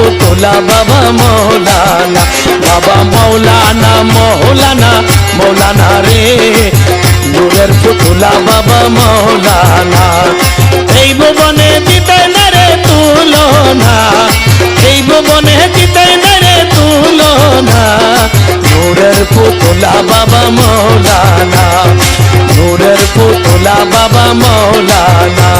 পুতলা বাবা মৌলানা, বাবা মৌলানা মৌলানা মৌলানা রে, নূরের পুতলা বাবা মৌলানা। এই ভুবনে দিতে না রে তুলনা, এই ভুবনে দিতে না রে তুলনা, নূরের পুতলা বাবা মৌলানা, নূরের পুতলা বাবা মৌলানা।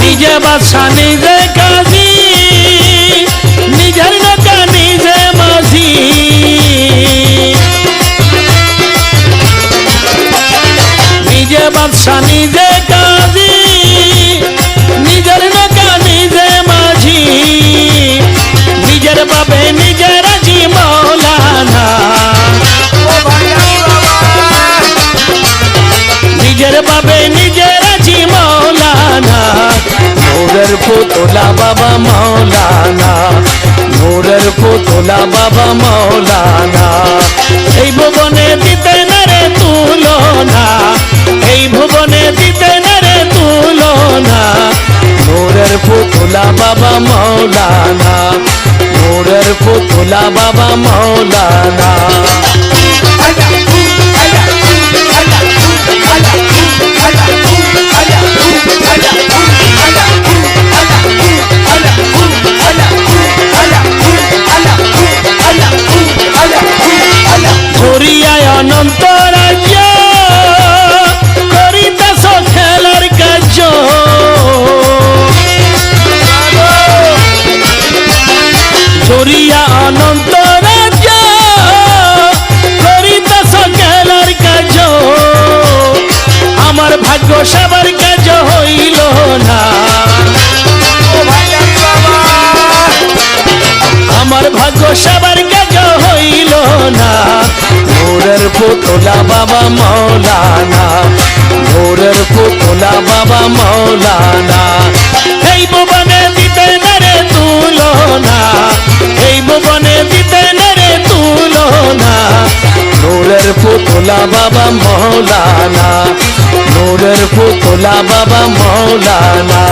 নিজে বাদশা নিজে কাজী, নিজের নেতা নিজে মাঝি, নিজে বাদশা নিজে কাজী, নিজের নেতা নিজে মাঝি, নিজের বাবে নিজে রাজি মৌলানা, নিজের বাবে নিজে রাজি মৌলানা, নূরের পুতলা বাবা মৌলানা, নূরের পুতলা বাবা মৌলানা। এই ভুবনে দিতে না রে তুলনা, এই ভুবনে দিতে না রে তুলনা, নূরের পুতলা বাবা মৌলানা, নূরের পুতলা বাবা মৌলানা। ধরিয়ায় অনন্ত রাজ্য করিতেছ খেলার কার্য, ধরিয়া অনন্ত রাজ্য করিতেছ খেলার কার্য, আমার ভাগ্য সবার কাজ হইল না, আমার ভাগ্য সবার কাজ হইল না, নূরের পুতলা বাবা মৌলানা, নূরের পুতলা বাবা মৌলানা। এই ভুবনে দিতে না রে তুলনা, এই ভুবনে দিতে না রে তুলনা, নূরের পুতলা বাবা মৌলানা, নূরের পুতলা বাবা মৌলানা।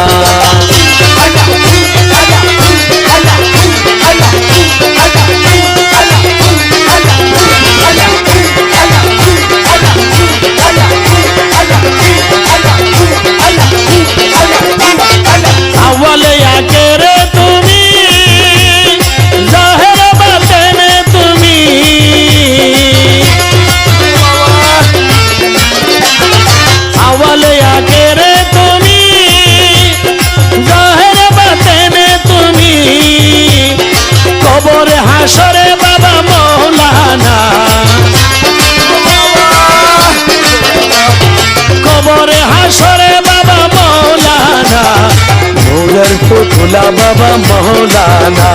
আওয়ালে আগে রে তুমি, জাহের বাতেনে তুমি, আওয়ালে আগে রে তুমি, জাহের বাতেনে তুমি, কবরে হাসরে বাবা মৌলানা, কবরে হাসরে বাবা মৌলানা, নূরের পুতলা বাবা মৌলানা,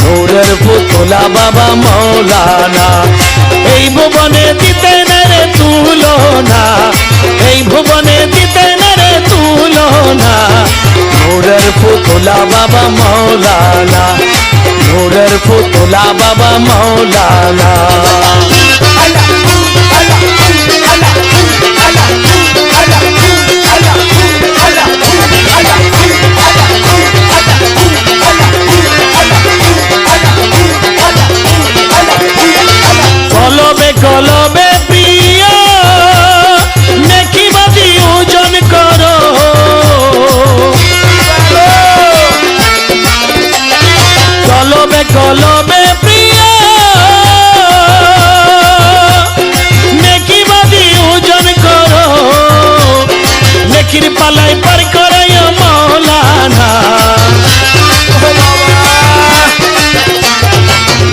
নূরের পুতলা বাবা মৌলানা। এই ভুবনে দিতে না রে তুলনা, এই ভুবনে দিতে না রে তুলনা, নূরের পুতলা বাবা মৌলানা, নূরের পুতলা বাবা মৌলানা। কলবে কলবে প্রিয় নেকিবাদী ওজন করো, কলবে কলবে প্রিয় নেকিবাদী ওজন করো, নেকির পালাই পার করায় মৌলানা,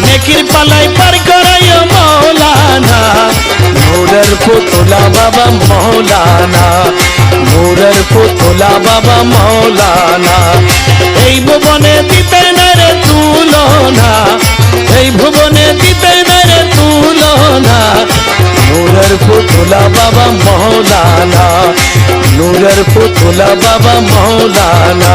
নেকির পালাই পার করায় মৌলানা, নূরের পুতলা বাবা মৌলানা, নূরের পুতলা বাবা মৌলানা। এই ভুবনে দিতে না রে তুলনা, এই ভুবনে দিতে না রে তুলনা, নূরের পুতলা বাবা মৌলানা, নূরের পুতলা বাবা মৌলানা।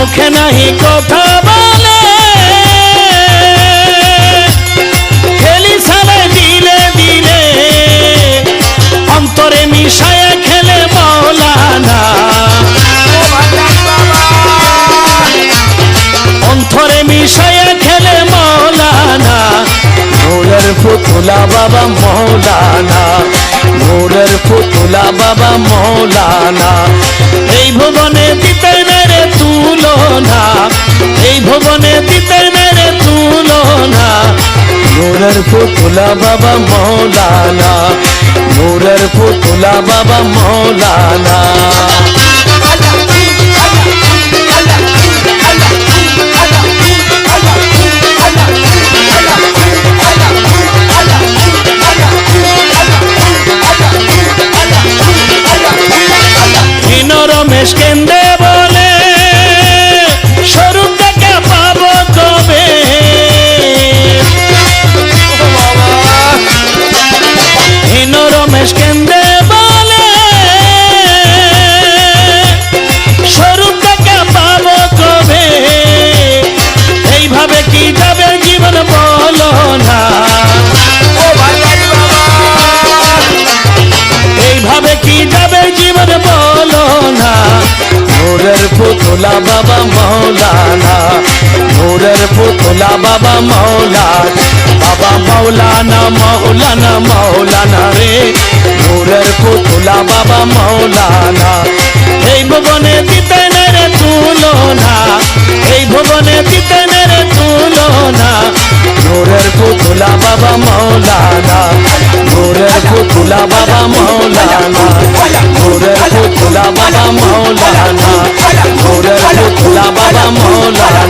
মুখে নাহি কথা বলে, খেলি সালে দিলে দিলে, অন্তরে মিশায়া খেলে মৌলানা, অন্তরে মিশায়া খেলে মৌলানা, নূরের পুতুলা বাবা মৌলানা, নূরের পুতুলা বাবা মৌলানা। এই ভুবনে দিতে মেরে তুলনা, এই ভুবনে দিতে মেরে তুলনা, নূরের পুতুলা বাবা মৌলানা, নূরের পুতুলা বাবা মৌলানা। রমেশ কেন্দ্রে বলে স্বরূপ দেখা পাবো কবে, হীন রমেশ কেন্দ্রে বলে স্বরূপ দেখা পাবো কবে, এইভাবে কি যাবে জীবন বলো না, এইভাবে কি যাবে জীবন বলো না, নূরের পুতুলা বাবা মৌলানা, নূরের পুতুলা বাবা মৌলানা, বাবা মৌলানা মৌলানা মৌলানা রে, নূরের পুতুলা বাবা মৌলানা। এই ভুবনে দিতে নেরে তুলনা, এই ভুবনে দিতে নেরে তুলনা, নূরের পুতুলা বাবা মৌলানা, নূরের পুতুলা বাবা মৌলানা, নূরের পুতুলা বাবা মৌলানা, নূরের পুতুলা বাবা মৌলানা।